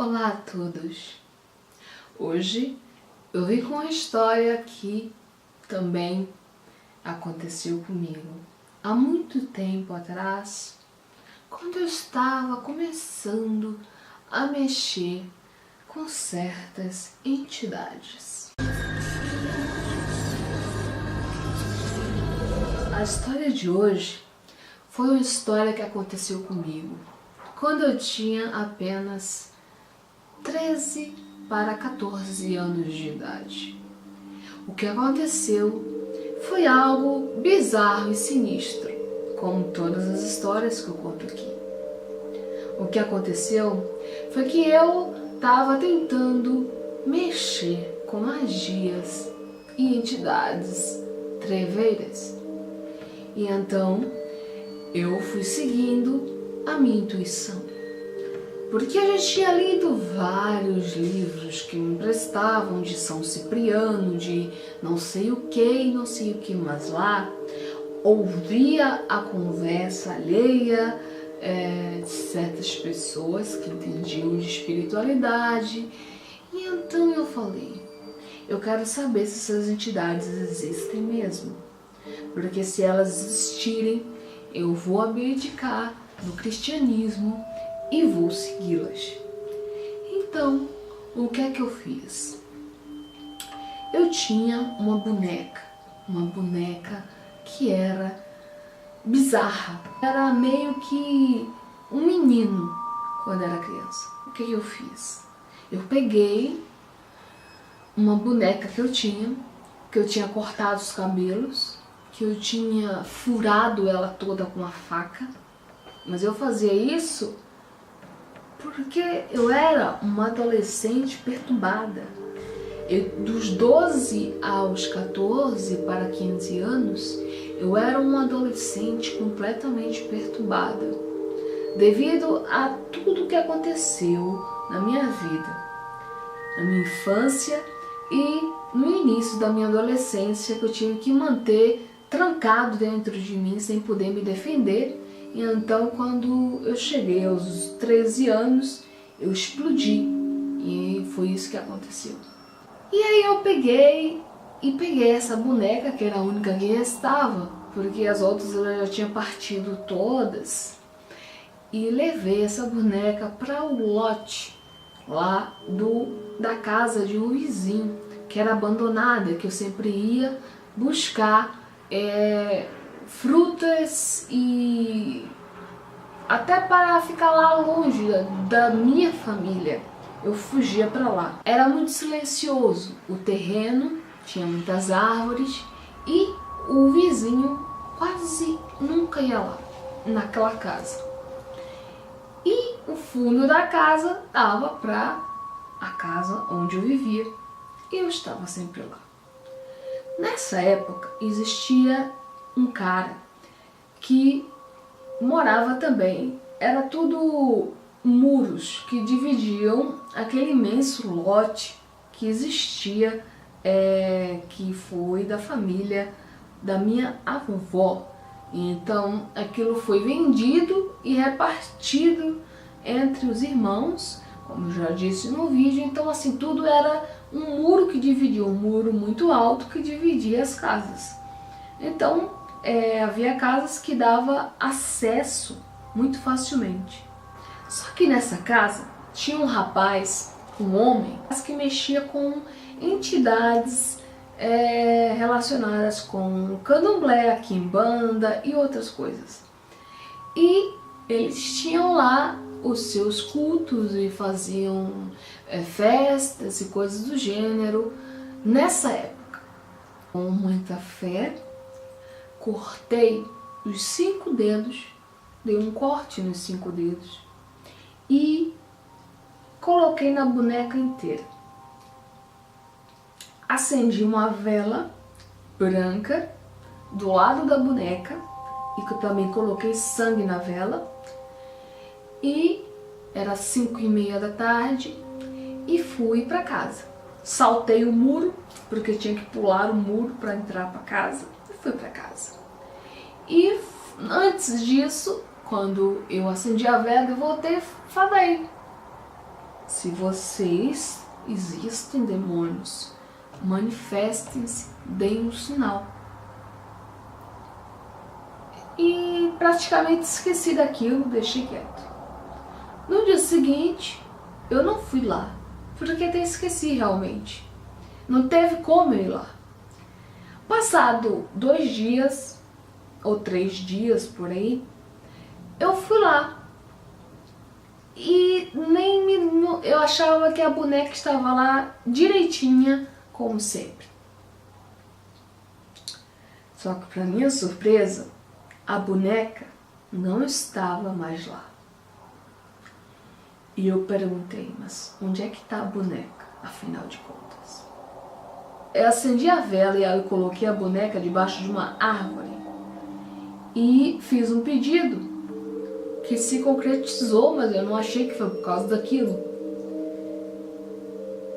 Olá a todos! Hoje eu vim com uma história que também aconteceu comigo. Há muito tempo atrás, quando eu estava começando a mexer com certas entidades. A história de hoje foi uma história que aconteceu comigo quando eu tinha apenas 13 para 14 anos de idade. O que aconteceu foi algo bizarro e sinistro, como todas as histórias que eu conto aqui. O que aconteceu foi que eu estava tentando mexer com magias e entidades treveiras. E então eu fui seguindo a minha intuição. Porque eu já tinha lido vários livros que me emprestavam de São Cipriano, de não sei o que e não sei o que mais lá. Ouvia a conversa alheia de certas pessoas que entendiam de espiritualidade. E então eu falei, eu quero saber se essas entidades existem mesmo. Porque se elas existirem, eu vou abdicar do cristianismo e vou segui-las. Então, o que é que eu fiz? Eu tinha uma boneca que era bizarra. Era meio que um menino quando era criança. O que eu fiz? Eu peguei uma boneca que eu tinha cortado os cabelos, que eu tinha furado ela toda com a faca, mas eu fazia isso porque eu era uma adolescente perturbada. Dos 12 aos 14 para 15 anos, eu era uma adolescente completamente perturbada, devido a tudo que aconteceu na minha vida, na minha infância e no início da minha adolescência, que eu tive que manter trancado dentro de mim sem poder me defender. E então, quando eu cheguei aos 13 anos, eu explodi. E foi isso que aconteceu. E aí eu peguei essa boneca, que era a única que restava, porque as outras eu já tinha partido todas, e levei essa boneca para o lote lá da casa de um vizinho, que era abandonada, que eu sempre ia buscar frutas e até para ficar lá longe da minha família. Eu fugia para lá. Era muito silencioso. O terreno tinha muitas árvores e o vizinho quase nunca ia lá, naquela casa. E o fundo da casa dava para a casa onde eu vivia e eu estava sempre lá. Nessa época existia um cara que morava também, era tudo muros que dividiam aquele imenso lote que existia, que foi da família da minha avó. Então aquilo foi vendido e repartido entre os irmãos, como eu já disse no vídeo. Então assim, tudo era um muro que dividia, um muro muito alto que dividia as casas. Então havia casas que dava acesso muito facilmente. Só que nessa casa tinha um rapaz, um homem, que mexia com entidades relacionadas com candomblé, quimbanda e outras coisas. E eles tinham lá os seus cultos e faziam festas e coisas do gênero. Nessa época, com muita fé, cortei os 5 dedos, dei um corte nos 5 dedos e coloquei na boneca inteira. Acendi uma vela branca do lado da boneca e que eu também coloquei sangue na vela. E era 5:30 da tarde e fui para casa. Saltei o muro, porque tinha que pular o muro para entrar para casa, e fui para casa. E antes disso, quando eu acendi a vela e voltei, falei, Se vocês existem demônios, manifestem-se, deem um sinal. E praticamente esqueci daquilo, deixei quieto. No dia seguinte, eu não fui lá, porque até esqueci realmente. Não teve como eu ir lá. Passado 2 dias, ou 3 dias por aí, eu fui lá. E eu achava que a boneca estava lá direitinha, como sempre. Só que para minha surpresa, a boneca não estava mais lá. E eu perguntei, mas onde é que está a boneca, afinal de contas? Eu acendi a vela e eu coloquei a boneca debaixo de uma árvore. E fiz um pedido que se concretizou, mas eu não achei que foi por causa daquilo.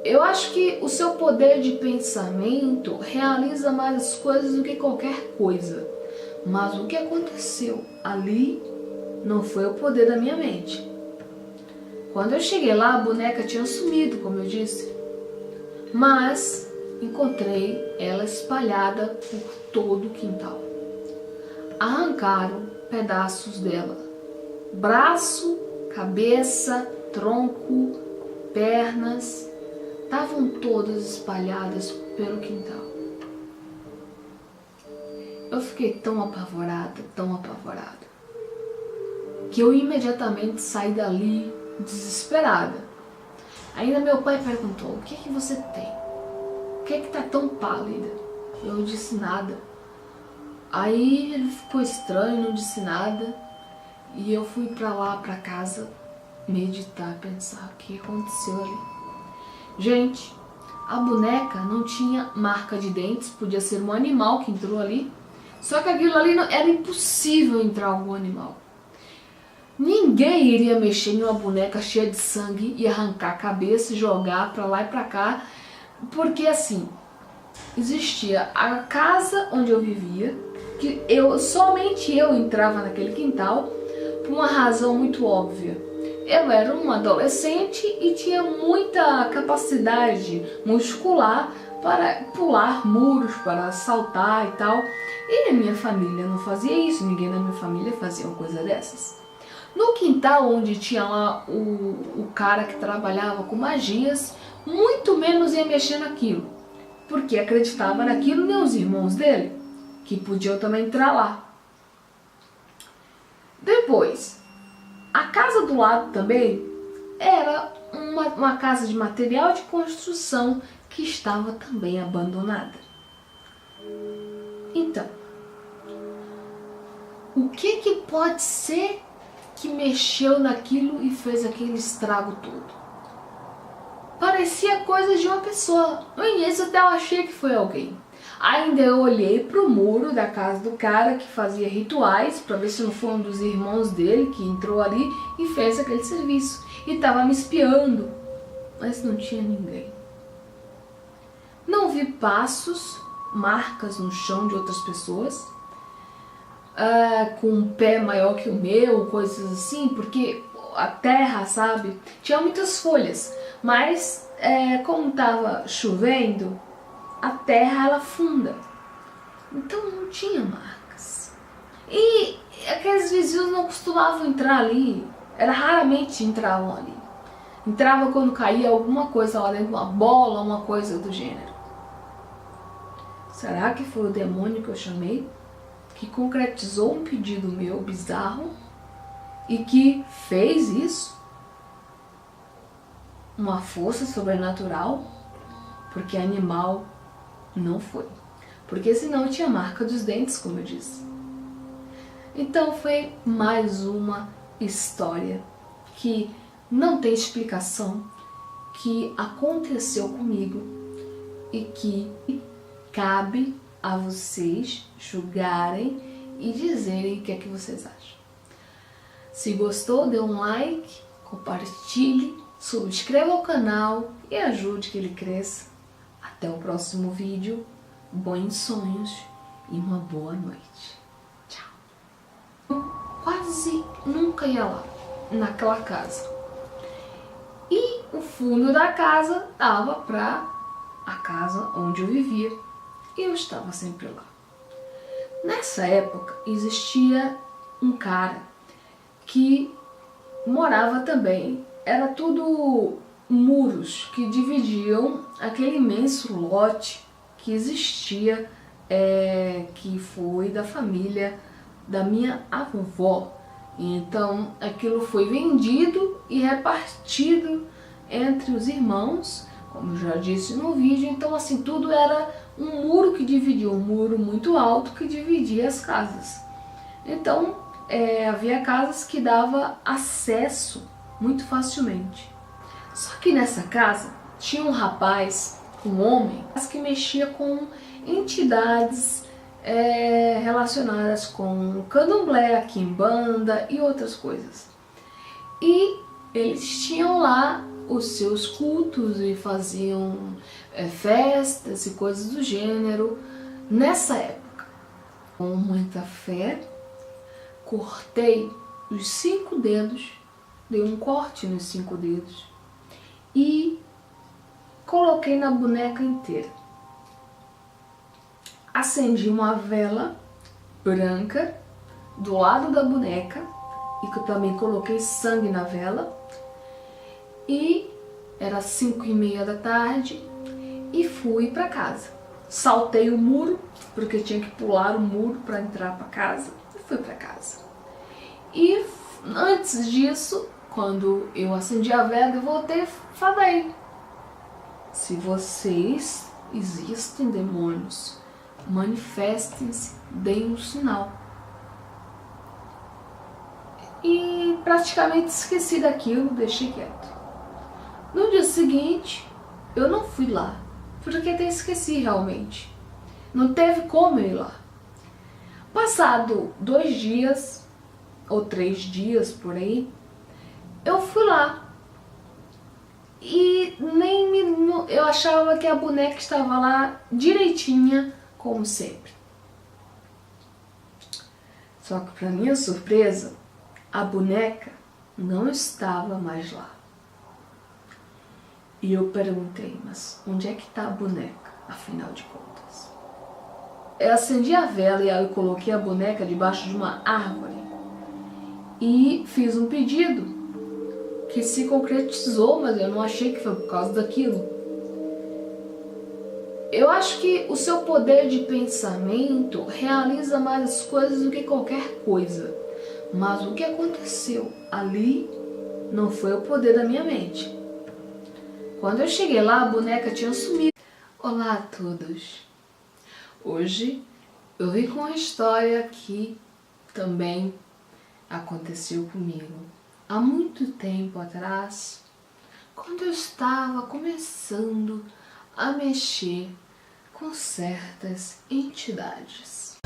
Eu acho que o seu poder de pensamento realiza mais as coisas do que qualquer coisa. Mas o que aconteceu ali não foi o poder da minha mente. Quando eu cheguei lá, a boneca tinha sumido, como eu disse. Mas encontrei ela espalhada por todo o quintal. Arrancaram pedaços dela. Braço, cabeça, tronco, pernas, estavam todas espalhadas pelo quintal. Eu fiquei tão apavorada, que eu imediatamente saí dali desesperada. Ainda meu pai perguntou, o que é que você tem? Por que é que tá tão pálida? Eu disse nada. Aí ele ficou estranho, não disse nada. E eu fui pra lá, pra casa, meditar, pensar o que aconteceu ali. Gente, a boneca não tinha marca de dentes, podia ser um animal que entrou ali. Só que aquilo ali era impossível entrar algum animal. Ninguém iria mexer em uma boneca cheia de sangue e arrancar a cabeça e jogar pra lá e pra cá. Porque assim, existia a casa onde eu vivia, que somente eu entrava naquele quintal, por uma razão muito óbvia. Eu era uma adolescente e tinha muita capacidade muscular para pular muros, para saltar e tal. E a minha família não fazia isso, ninguém na minha família fazia uma coisa dessas. No quintal onde tinha lá o cara que trabalhava com magias, muito menos ia mexer naquilo, porque acreditava naquilo nem os irmãos dele, que podiam também entrar lá. Depois, a casa do lado também era uma casa de material de construção que estava também abandonada. Então, o que pode ser que mexeu naquilo e fez aquele estrago todo? Parecia coisa de uma pessoa. No início até eu achei que foi alguém. Ainda eu olhei pro muro da casa do cara que fazia rituais para ver se não foi um dos irmãos dele que entrou ali e fez aquele serviço. E tava me espiando, mas não tinha ninguém. Não vi passos, marcas no chão de outras pessoas, com um pé maior que o meu, coisas assim, porque a terra, sabe, tinha muitas folhas, mas como tava chovendo, a terra ela afunda, então não tinha marcas. E aqueles vizinhos não costumavam entrar ali, raramente entravam ali. Entrava quando caía alguma coisa lá dentro, uma bola, uma coisa do gênero. Será que foi o demônio que eu chamei, que concretizou um pedido meu bizarro e que fez isso? Uma força sobrenatural? Porque animal não foi. Porque senão tinha marca dos dentes, como eu disse. Então foi mais uma história que não tem explicação, que aconteceu comigo e que cabe a vocês julgarem e dizerem o que é que vocês acham. Se gostou, dê um like, compartilhe, subscreva o canal e ajude que ele cresça. Até o próximo vídeo, bons sonhos e uma boa noite. Tchau. Eu quase nunca ia lá, naquela casa. E o fundo da casa dava para a casa onde eu vivia e eu estava sempre lá. Nessa época existia um cara que morava também, era tudo muros que dividiam aquele imenso lote que existia, que foi da família da minha avó. Então aquilo foi vendido e repartido entre os irmãos, como já disse no vídeo. Então assim, tudo era um muro que dividia, um muro muito alto que dividia as casas. Então havia casas que dava acesso muito facilmente. Só que nessa casa tinha um rapaz, um homem, que mexia com entidades relacionadas com candomblé, quimbanda e outras coisas. E eles tinham lá os seus cultos e faziam festas e coisas do gênero. Nessa época, com muita fé, cortei os 5 dedos, dei um corte nos 5 dedos e coloquei na boneca inteira. Acendi uma vela branca do lado da boneca e que eu também coloquei sangue na vela. E era 5h30 da tarde e fui para casa. Saltei o muro, porque tinha que pular o muro para entrar para casa, e fui para casa. E antes disso, quando eu acendi a vela e voltei, falei: se vocês existem demônios, manifestem-se, deem um sinal. E praticamente esqueci daquilo, deixei quieto. No dia seguinte, eu não fui lá, porque até esqueci realmente. Não teve como eu ir lá. Passado 2 dias, ou 3 dias por aí, eu fui lá. E eu achava que a boneca estava lá direitinha, como sempre. Só que para minha surpresa, a boneca não estava mais lá. E eu perguntei: mas onde é que está a boneca, afinal de contas? Eu acendi a vela e aí eu coloquei a boneca debaixo de uma árvore e fiz um pedido que se concretizou, mas eu não achei que foi por causa daquilo. Eu acho que o seu poder de pensamento realiza mais as coisas do que qualquer coisa. Mas o que aconteceu ali não foi o poder da minha mente. Quando eu cheguei lá, a boneca tinha sumido. Olá a todos! Hoje eu vim com uma história que também aconteceu comigo. Há muito tempo atrás, quando eu estava começando a mexer com certas entidades.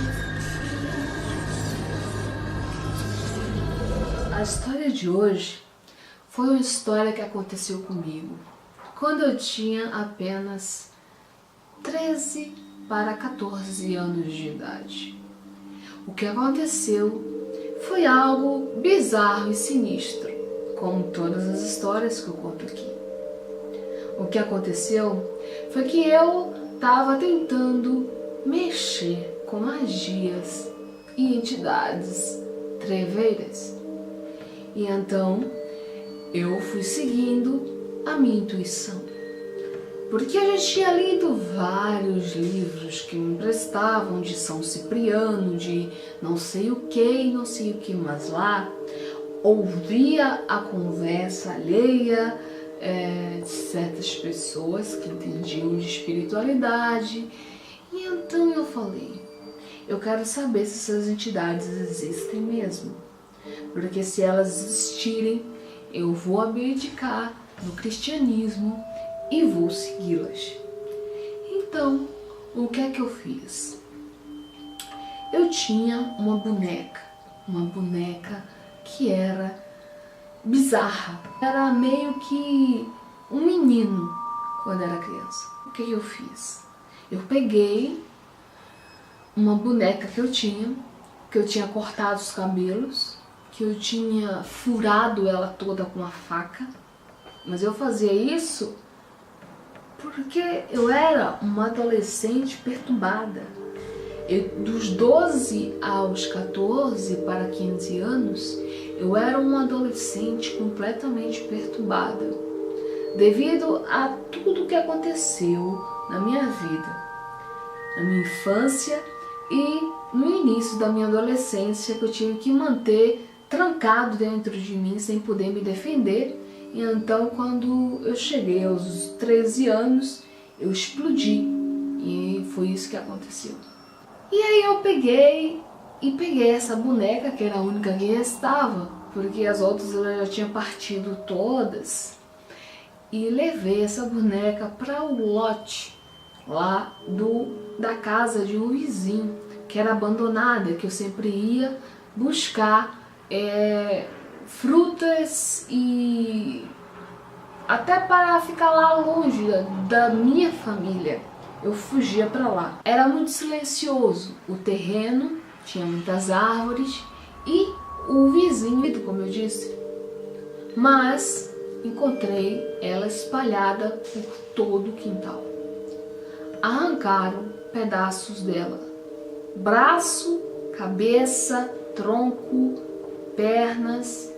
A história de hoje foi uma história que aconteceu comigo quando eu tinha apenas 13 para 14 anos de idade. O que aconteceu foi algo bizarro e sinistro, como todas as histórias que eu conto aqui. O que aconteceu foi que eu estava tentando mexer com magias e entidades treveiras. E então eu fui seguindo a minha intuição, porque eu já tinha lido vários livros que me emprestavam de São Cipriano, de não sei o que e não sei o que mais lá. Ouvia a conversa alheia de certas pessoas que entendiam de espiritualidade. E então eu falei: eu quero saber se essas entidades existem mesmo, porque se elas existirem, eu vou abdicar do cristianismo e vou segui-las. Então, o que é que eu fiz? Eu tinha uma boneca que era bizarra. Era meio que um menino quando era criança. O que eu fiz? Eu peguei uma boneca que eu tinha cortado os cabelos, que eu tinha furado ela toda com uma faca. Mas eu fazia isso porque eu era uma adolescente perturbada. Dos 12 aos 14 para 15 anos, eu era uma adolescente completamente perturbada, devido a tudo que aconteceu na minha vida, na minha infância e no início da minha adolescência, que eu tive que manter trancado dentro de mim sem poder me defender. E então, quando eu cheguei aos 13 anos, eu explodi, e foi isso que aconteceu. E aí eu peguei essa boneca, que era a única que restava, porque as outras eu já tinha partido todas, e levei essa boneca para o lote lá da casa de um vizinho, que era abandonada, que eu sempre ia buscar frutas e até para ficar lá longe da minha família. Eu fugia para lá. Era muito silencioso, o terreno tinha muitas árvores e o vizinho, como eu disse, mas encontrei ela espalhada por todo o quintal. Arrancaram pedaços dela, braço, cabeça, tronco, pernas,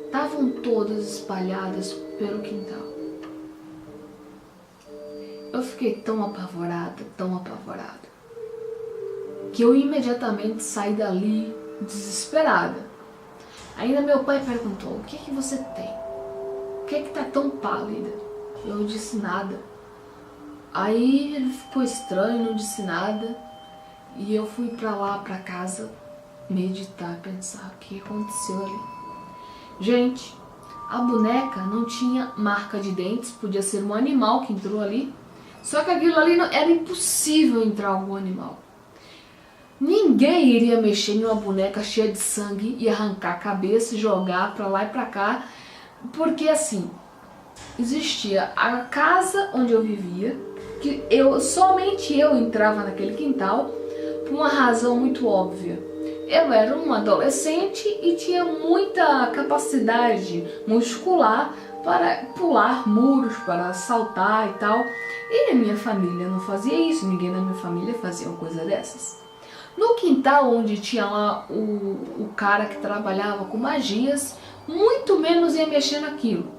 estavam todas espalhadas pelo quintal. Eu fiquei tão apavorada, que eu imediatamente saí dali desesperada. Ainda meu pai perguntou: o que que você tem? Por que tá tão pálida? Eu disse nada. Aí ele ficou estranho, não disse nada. E eu fui pra lá, pra casa, meditar, pensar o que aconteceu ali. Gente, a boneca não tinha marca de dentes, podia ser um animal que entrou ali. Só que aquilo ali era impossível entrar algum animal. Ninguém iria mexer em uma boneca cheia de sangue e arrancar a cabeça e jogar pra lá e pra cá. Porque assim, existia a casa onde eu vivia, que somente eu entrava naquele quintal por uma razão muito óbvia. Eu era uma adolescente e tinha muita capacidade muscular para pular muros, para saltar e tal. E a minha família não fazia isso, ninguém na minha família fazia uma coisa dessas. No quintal onde tinha lá o cara que trabalhava com magias, muito menos ia mexer naquilo.